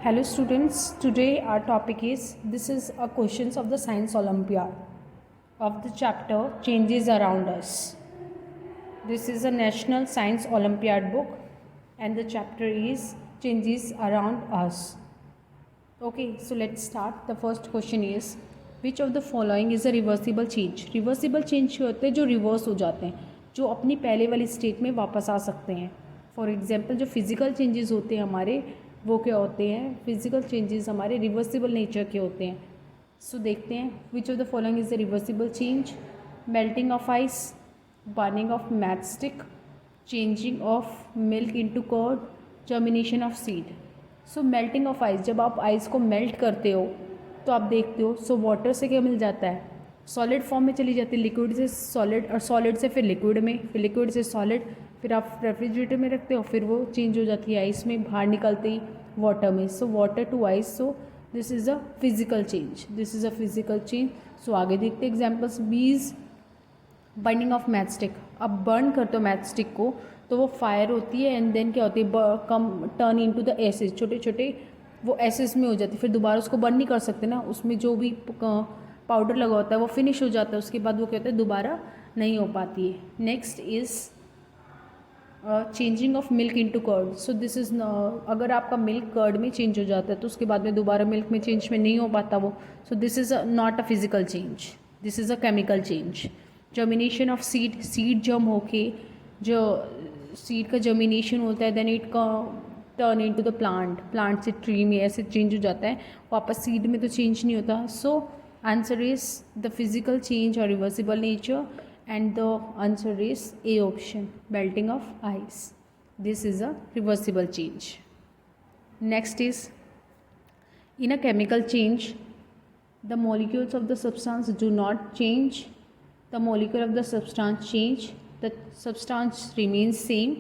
Hello students, today our topic is this is a questions of the Science Olympiad of the chapter Changes Around Us. This is a National Science Olympiad book and the chapter is Changes Around Us. Okay, so let's start. The first question is which of the following is a reversible change? Reversible change होते हैं जो reverse हो जाते हैं, जो अपनी पहले वाली स्टेट में वापस आ सकते हैं. फॉर एग्जाम्पल जो फिजिकल चेंजेस होते हैं हमारे वो क्या होते हैं? फिजिकल चेंजेस हमारे रिवर्सिबल नेचर के होते हैं. सो देखते हैं which of the following is the reversible change. Melting of ice, burning of match stick, changing of milk into curd, germination of seed. So melting of ice, जब आप ice को melt करते हो तो आप देखते हो सो वाटर से क्या मिल जाता है? सॉलिड फॉर्म में चली जाती है, लिक्विड से सॉलिड और सॉलिड से फिर लिक्विड में, फिर लिक्विड से सॉलिड, फिर आप रेफ्रिजरेटर में रखते हो, फिर वो चेंज हो जाती है आइस में, बाहर निकलते ही वाटर में. So water to ice, so this is a physical change. This is a physical change. So आगे देखते हैं एग्जाम्पल्स. बीज बर्निंग ऑफ मैच स्टिक. अब बर्न करते हो मैच स्टिक को तो वो फायर होती है एंड देन क्या होती है? कम टर्न इनटू द एसिड, छोटे छोटे वो एसिड्स में हो जाती है. फिर दोबारा उसको बर्न नहीं कर सकते ना, उसमें जो भी पाउडर लगा होता है वो फिनिश हो जाता है, उसके बाद वो क्या होता है? दोबारा नहीं हो पाती है. Next is changing of milk into curd. So this is, अगर आपका मिल्क कर्ड में चेंज हो जाता है तो उसके बाद में दोबारा मिल्क में चेंज में नहीं हो पाता वो. सो this is not a physical change, this is a chemical change. Germination of seed. Seed जम होके जो सीड का जर्मिनेशन होता है देन इट का turn into the plant, plant से ट्री में ऐसे चेंज हो जाता है, वापस सीड में तो चेंज नहीं होता. So answer is the physical change और reversible nature and the answer is A option, melting of ice. This is a reversible change. Next is in a chemical change the molecules of the substance do not change, the molecule of the substance change, the substance remains same,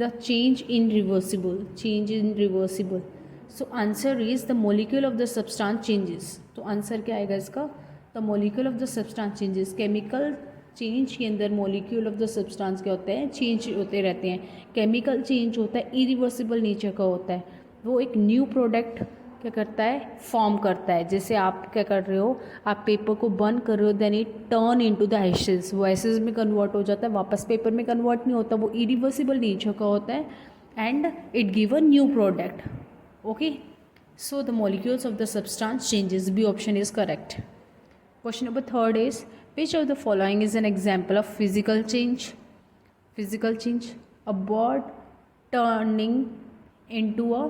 the change in reversible, change in reversible. So answer is the molecule of the substance changes. तो answer क्या आएगा इसका? the molecule of the substance changes. Chemical change के अंदर molecule of the substance क्या होते हैं? Change होते रहते हैं. केमिकल चेंज होता है इरिवर्सिबल नेचर का होता है, वो एक न्यू प्रोडक्ट क्या करता है? फॉर्म करता है. जैसे आप क्या कर रहे हो, आप पेपर को बर्न कर रहे हो then it turn into the ashes, वो एशेस में कन्वर्ट हो जाता है, वापस पेपर में कन्वर्ट नहीं होता, वो इरिवर्सिबल नेचर का होता है and it give a new product. Okay, so the molecules of the substance changes. B option is correct. Question number 3 is which of the following is an example of physical change? Physical change. A bird turning into a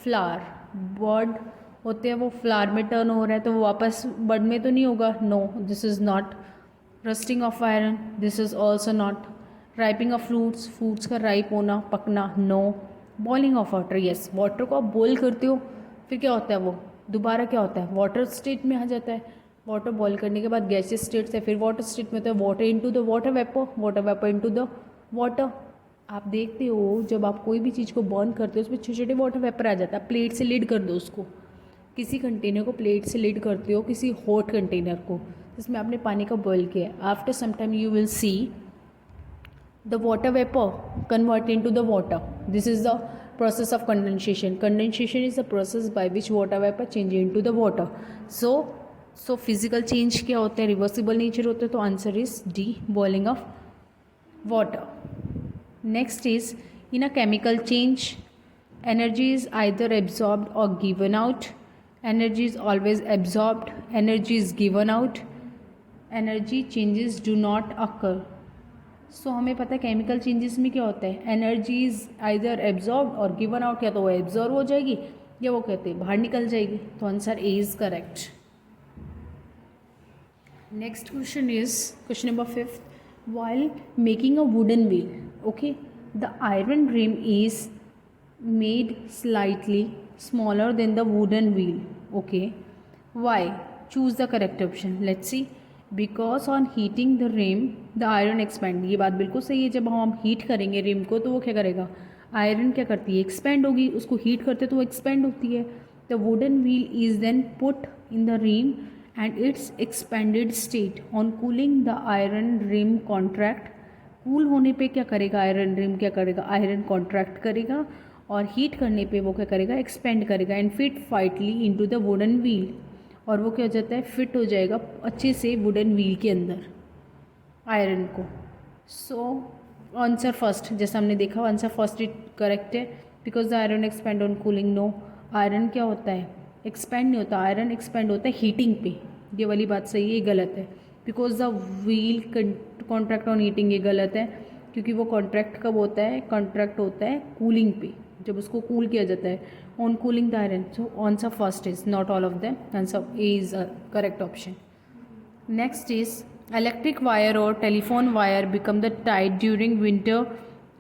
flower. Bird होते हैं वो flower में turn हो रहा है तो वो वापस बर्ड में तो नहीं होगा. No, this is not. Rusting of iron, this is also not. Ripening of fruits, fruits का राइप होना, पकना, no. Boiling of water, yes, water को आप बॉयल करते हो फिर क्या होता है? वो दोबारा क्या होता है? वाटर स्टेट में आ जाता है. वाटर बॉईल करने के बाद गैसेस स्टेट से फिर वाटर स्टेट में होता है. Water into the water vapour, water vapour into the water. आप देखते हो जब आप कोई भी चीज़ को बर्न करते हो उसमें छोटे छोटे वाटर वेपर आ जाता है. प्लेट से लिड कर दो उसको, किसी कंटेनर को प्लेट से लिड करते हो, किसी हॉट कंटेनर को जिसमें आपने पानी का बॉईल किया है. After some time you will see the water vapour convert into the water. This is the process of condensation. Condensation is the process by which water vapor change into the water. So physical change क्या होता है? Reversible nature होता है. तो answer is d, boiling of water. Next is in a chemical change energy is either absorbed और given out. Energy is always absorbed, energy is given out, energy changes do not occur. So हमें पता है chemical changes में क्या होता है? Energy is either absorbed और given out, या तो वो एब्जॉर्ब हो जाएगी या वो कहते हैं बाहर निकल जाएगी. तो answer a is correct. Next question is question number 5. While making a wooden wheel, okay, the iron rim is made slightly smaller than the wooden wheel. Okay, why? Choose the correct option. Let's see. Because on heating the rim, the iron expand. ये बात बिल्कुल सही है. जब हम heat करेंगे rim को तो वो क्या करेगा? आयरन क्या करती है? एक्सपेंड होगी. उसको हीट करते तो वो एक्सपेंड होती है. The wooden wheel is then put in the rim and its expanded state. On cooling the iron rim contract. Cool होने पे क्या करेगा? आयरन रिम क्या करेगा? आयरन कॉन्ट्रैक्ट करेगा और हीट करने पे वो क्या करेगा, एक्सपेंड करेगा and fit tightly into the wooden wheel, और वो क्या हो जाता है, फिट हो जाएगा अच्छे से वुडन व्हील के अंदर आयरन को। सो आंसर फर्स्ट, जैसा हमने देखा आंसर फर्स्ट इट करेक्ट है, because the iron expand on cooling. No, iron क्या होता है, एक्सपेंड नहीं होता, आयरन एक्सपेंड होता है हीटिंग पे। ये वाली बात सही है, ये गलत है। Because the wheel contract on heating, ये गलत है, क्योंकि वो कॉन्ट्रैक्ट कब होता है, कॉन्ट्रैक्ट होता है कूलिंग पे, जब उसको कूल किया जाता है, on cooling the iron. So answer first is not all of them, answer a is a correct option. Next is electric wire और telephone wire become the tight during winter.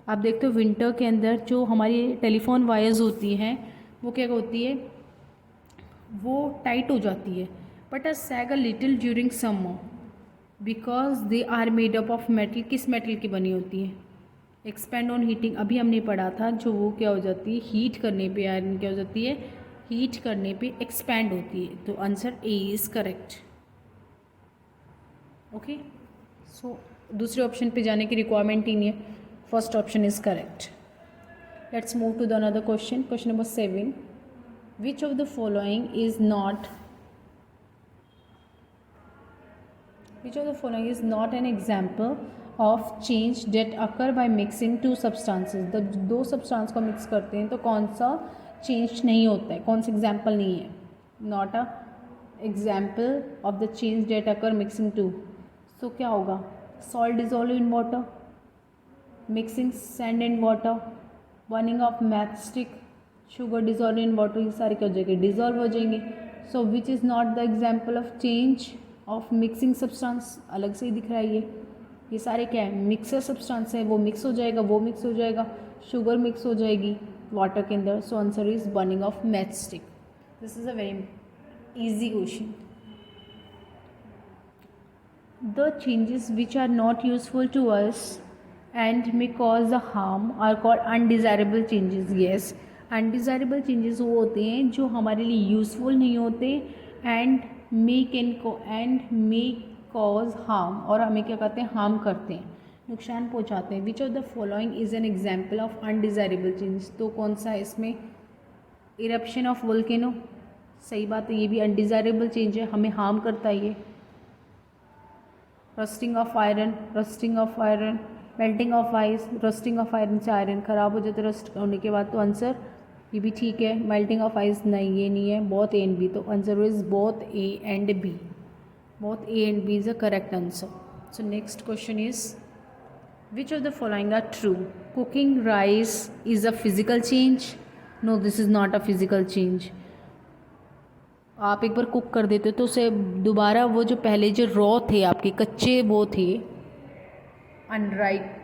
आप देखते हो विंटर के अंदर जो हमारी टेलीफोन वायर्स होती हैं वो क्या होती है, वो टाइट हो जाती है, but a sag a little during summer because they are made up of metal. किस मेटल की बनी होती है, एक्सपेंड ऑन हीटिंग, अभी हमने पढ़ा था, जो वो क्या हो जाती है, हीट करने पे आयरन क्या हो जाती है, हीट करने पे एक्सपैंड होती है। तो answer a is correct. Okay, so दूसरे ऑप्शन पे जाने की रिक्वायरमेंट ही नहीं है, first option is correct. Let's move to the another question, question number 7। Which of the following is not, which of the following is not an example of change that occur by mixing two substances। जब दो substance को mix करते हैं तो कौन सा change नहीं होता है, कौन सा एग्जाम्पल नहीं है, not a example of the change that occur mixing two. So क्या होगा, salt dissolve in water, mixing sand in water, burning of matchstick, sugar dissolve in water, ये सारे क्या हो जाएंगे, डिजोल्व हो जाएंगे। So which is not the example of change of mixing substance, अलग से ही दिख रहा है ये सारे क्या है, मिक्सर सब्सटेंस है, वो मिक्स हो जाएगा, वो मिक्स हो जाएगा, शुगर मिक्स हो जाएगी वाटर के अंदर। So answer is burning of matchstick. This is a very easy question. The changes which are not useful to us and may cause the harm are called undesirable changes. Yes, undesirable changes वो होते हैं जो हमारे लिए useful नहीं होते and may cause harm, और हमें क्या करते हैं, हार्म करते हैं, नुकसान पहुंचाते हैं। Which of the following is an example of undesirable change. तो कौन सा है इसमें, इरप्शन ऑफ वोल्केनो, सही बात है, ये भी अनडिज़ायरेबल चेंज है, हमें हार्म करता है ये। Rusting of iron, melting of ice, rusting of iron से आयरन ख़राब हो जाता है रस्ट होने के बाद। तो आंसर ये भी ठीक है, मेल्टिंग ऑफ आइस नहीं, ये नहीं है, बोथ ए एंड बी। तो answer is both A and B, both A and B is a correct answer. So next question is which of the following are true. Cooking rice is a physical change. No, this is not a physical change. आप एक बार cook कर देते हो तो उसे दोबारा वो जो पहले जो रॉ थे आपके कच्चे वो थे अनराइप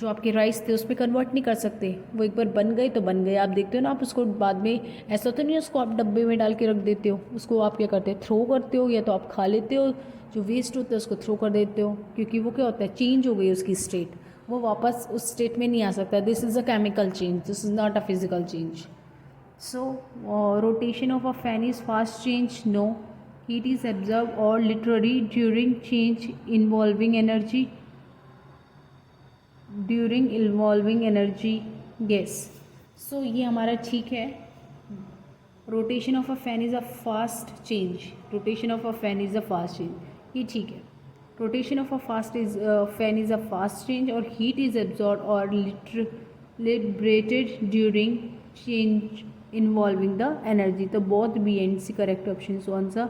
जो आपके राइस थे उस पर कन्वर्ट नहीं कर सकते, वो एक बार बन गए तो बन गए। आप देखते हो ना, आप उसको बाद में ऐसा तो नहीं उसको आप डब्बे में डाल के रख देते हो, उसको आप क्या करते हो, थ्रो करते हो, या तो आप खा लेते हो, जो वेस्ट होता है उसको थ्रो कर देते हो, क्योंकि वो क्या होता है, चेंज हो गई उसकी स्टेट, वो वापस उस स्टेट में नहीं आ सकता। This is a chemical change, this is not a physical change. So rotation of a fan is fast change. No, heat is absorb और liberated during change involving energy, during involving energy gas. So ये हमारा ठीक है, rotation of a fan is a fast change, rotation of a fan is a fast change, ये ठीक है। Rotation of a fan is a fast change और heat is absorb और liberated during change involving the energy. तो both b and c correct option, so answer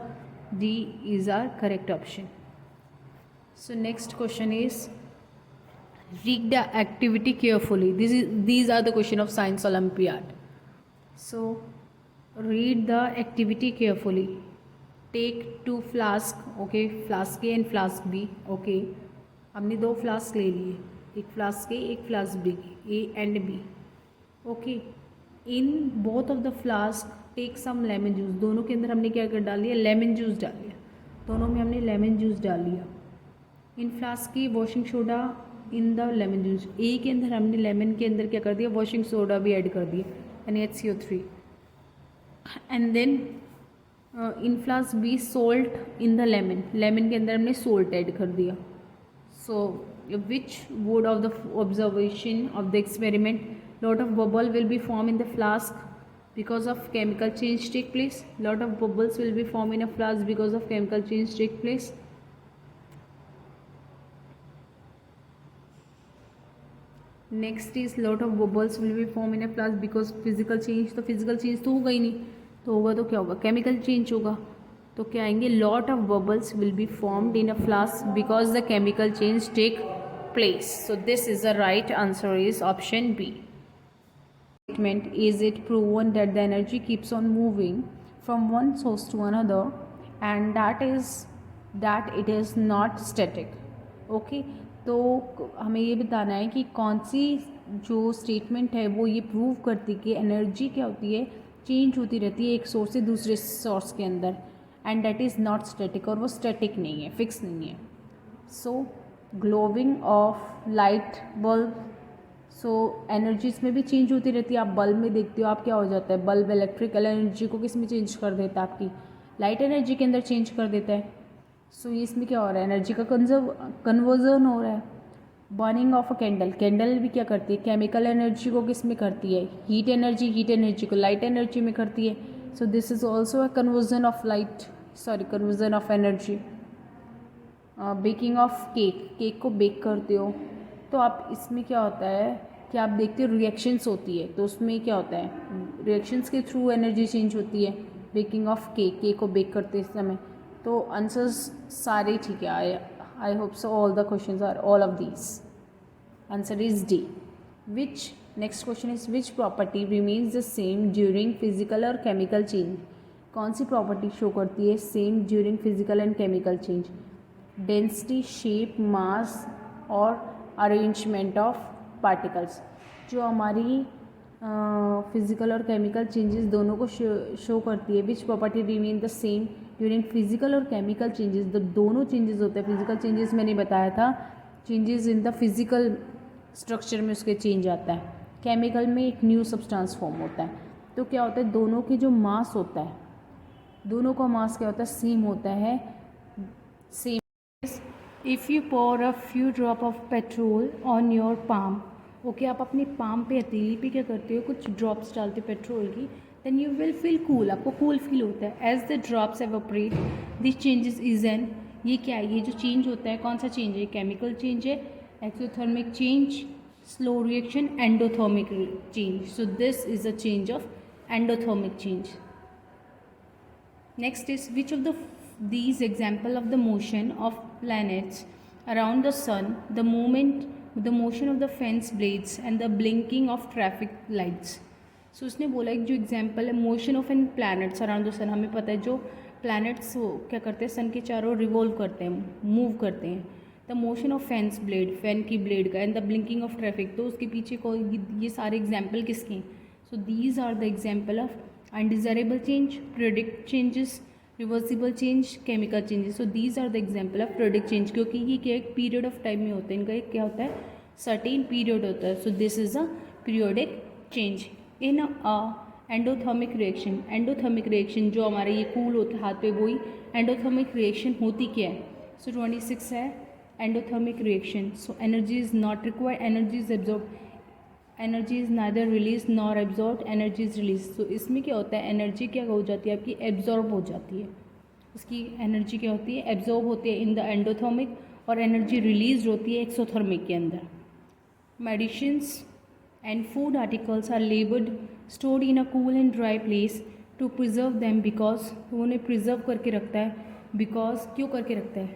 d is are correct option. So next question is read the activity carefully. These are the question of science olympiad. So read the activity carefully. Take 2 flask, okay, flask A and flask B, okay, हमने 2 flask ले लिए, एक flask A एक flask B, A and B, okay। in both of the flask take some lemon juice, दोनों के अंदर हमने क्या कर डाल दिया, लेमन जूस डाल दिया, दोनों में हमने लेमन जूस डाल लिया। इन फ्लास्क की washing soda in the lemon juice, a के अंदर हमने लेमन के अंदर क्या कर दिया, वॉशिंग सोडा भी ऐड कर दिया, यानी HCO3। And then in flask B salt in the lemon, lemon के अंदर हमने सोल्ट ऐड कर दिया। So which word of the observation of the experiment, lot of bubble will be formed in the flask because of chemical change take place. Lot of bubbles will be formed in a flask because of chemical change take place. Next is lot of bubbles will B form in A flask because physical change, तो physical change तो होगा ही नहीं, तो होगा तो क्या होगा, chemical change होगा, तो क्या आएंगे, lot of bubbles will be formed in a flask because the chemical change take place. So this is the right answer is option B. Statement, is it proven that the energy keeps on moving from one source to another and that it is not static. Okay, तो हमें ये बताना है कि कौन सी जो statement है वो ये प्रूव करती है कि एनर्जी क्या होती है, चेंज होती रहती है एक सोर्स से दूसरे सोर्स के अंदर, and that is not static, और वो स्टैटिक नहीं है, फिक्स नहीं है. So glowing of light bulb, so energy इसमें भी चेंज होती रहती है. आप बल्ब में देखते हो, आप क्या हो जाता है, बल्ब इलेक्ट्रिकल एनर्जी को किस में चेंज कर देता है, आपकी लाइट एनर्जी के अंदर चेंज कर देता है. सो ये इसमें क्या हो रहा है, एनर्जी का कन्वर्जन हो रहा है. Burning of a candle, candle भी क्या करती है, केमिकल एनर्जी को किस में करती है, हीट एनर्जी को लाइट एनर्जी में करती है. So this is also a conversion of conversion of energy. Baking of cake को बेक करते हो तो आप इसमें क्या होता है कि आप देखते हो रिएक्शंस होती है, तो उसमें क्या होता है, रिएक्शंस के थ्रू एनर्जी चेंज होती है. बेकिंग ऑफ केक को बेक करते समय. तो आंसर्स सारे ठीक है. I hope so all the questions are all of these. Answer is d. Which next question is which property remains the same during physical और केमिकल चेंज. कौन सी प्रॉपर्टी शो करती है same during physical and chemical change. Density, shape, mass और arrangement of particles. जो हमारी physical और chemical changes दोनों को शो करती है. Which property remain the same during physical और केमिकल चेंजेस. दोनों चेंजेस होते हैं. फिजिकल चेंजेस मैंने बताया था, changes in the physical structure में उसके चेंज आता है. केमिकल में एक न्यू सब्सटेंस फॉर्म होता है. तो क्या होता है, दोनों के जो मास होता है, दोनों का मास क्या होता है, सेम होता है. Same. If you pour a few drop of petrol on your palm, okay आप अपनी पाम पे, हथेली पे क्या करते हो, कुछ ड्रॉप्स डालते हो पेट्रोल की, then you will feel cool, आपको कूल फील होता है. As the drops evaporate this changes is an, ये क्या है, ये जो चेंज होता है कौन सा चेंज है, केमिकल चेंज है. Exothermic change, slow reaction, endothermic change. So this is a change of endothermic change. Next is which of the these example of the motion of planets around the sun, the motion of the fence blades and the blinking of traffic lights. So उसने बोला एक जो example है motion of an planets around the sun. हमें पता है जो planets वो क्या करते हैं, सन के चारों रिवॉल्व करते हैं, मूव करते हैं. The motion of fans blade, fan की ब्लेड का, and the blinking of traffic. तो उसके पीछे को ये सारे एग्जाम्पल किसके हैं. So these are the example of undesirable change, predict changes, reversible change, chemical changes. So these are the example of predict change, क्योंकि ये क्या एक पीरियड ऑफ टाइम में होता है, इनका एक क्या होता है, सर्टेन पीरियड होता है. So this is a periodic change. In endothermic reaction, endothermic reaction जो हमारे ये कूल होता है हाथ पे, वही एंडोथर्मिक रिएक्शन होती क्या है. सो 26 है endothermic reaction. So energy is not required, energy is absorb, energy is neither release nor absorb, energy is release. तो इसमें क्या होता है, एनर्जी क्या हो जाती है आपकी, एब्जॉर्ब हो जाती है. उसकी एनर्जी क्या होती है, एब्जॉर्ब होती है इन द एंडोथर्मिक, और एनर्जी रिलीज होती है एक्सोथर्मिक के अंदर. Medicines and food articles are labelled stored in a cool and dry place to preserve them, because उन्हें प्रिजर्व करके रखता है. बिकॉज क्यों करके रखता है,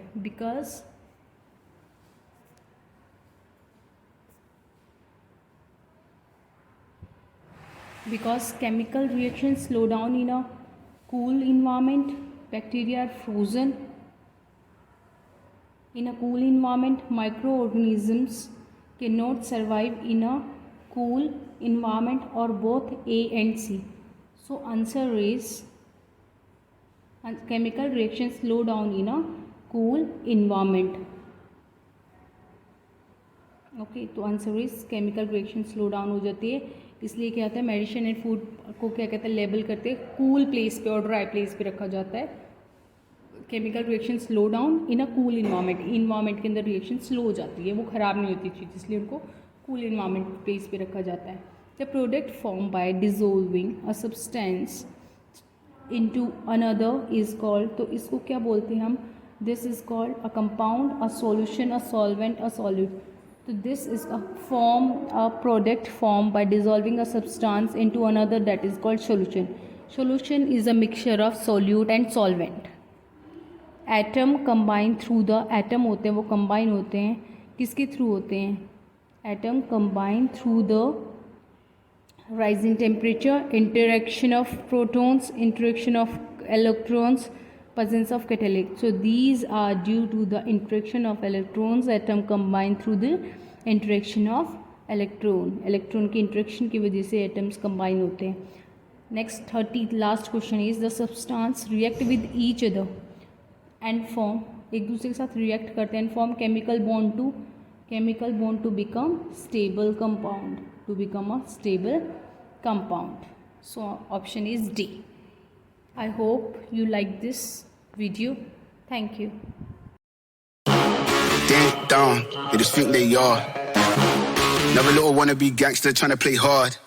because chemical reactions slow down in a cool environment. Bacteria are frozen in a cool environment. Microorganisms cannot survive in a cool environment, or both A and C. So answer is chemical reactions slow down in a cool environment. Okay, तो answer is chemical reaction slow down हो जाती है, इसलिए क्या होता है, medicine and food को क्या कहते हैं, लेबल करते हैं कूल प्लेस पे और ड्राई प्लेस पे रखा जाता है, chemical reaction slow down in a cool environment के अंदर रिएक्शन स्लो हो जाती है, वो ख़राब नहीं होती चीज़, इसलिए उनको कूल इन्वायरमेंट प्लेस पे रखा जाता है. The product form by dissolving a substance into another is called, तो इसको क्या बोलते हैं हम, this is called a compound, a solution, a solvent, a solute. तो this is a product form by dissolving a substance into another, that is called solution. Solution is a mixture of solute and solvent. Atom combine through the, atom होते हैं वो combine होते हैं, किसके through होते हैं, atom combine through the rise in temperature, interaction of protons, interaction of electrons, presence of catalytic. So these are due to the interaction of electrons. Atom combine through the interaction of electron की interaction की वजह से atoms combine होते हैं. Next 30th last question is the substance react with each other and form, एक दूसरे के साथ react करते हैं and form chemical bond to become stable compound, to become a stable compound. So option is D. I hope you like this video. Thank you. Ding dong, they just think they are. Another little wannabe gangster trying to play hard.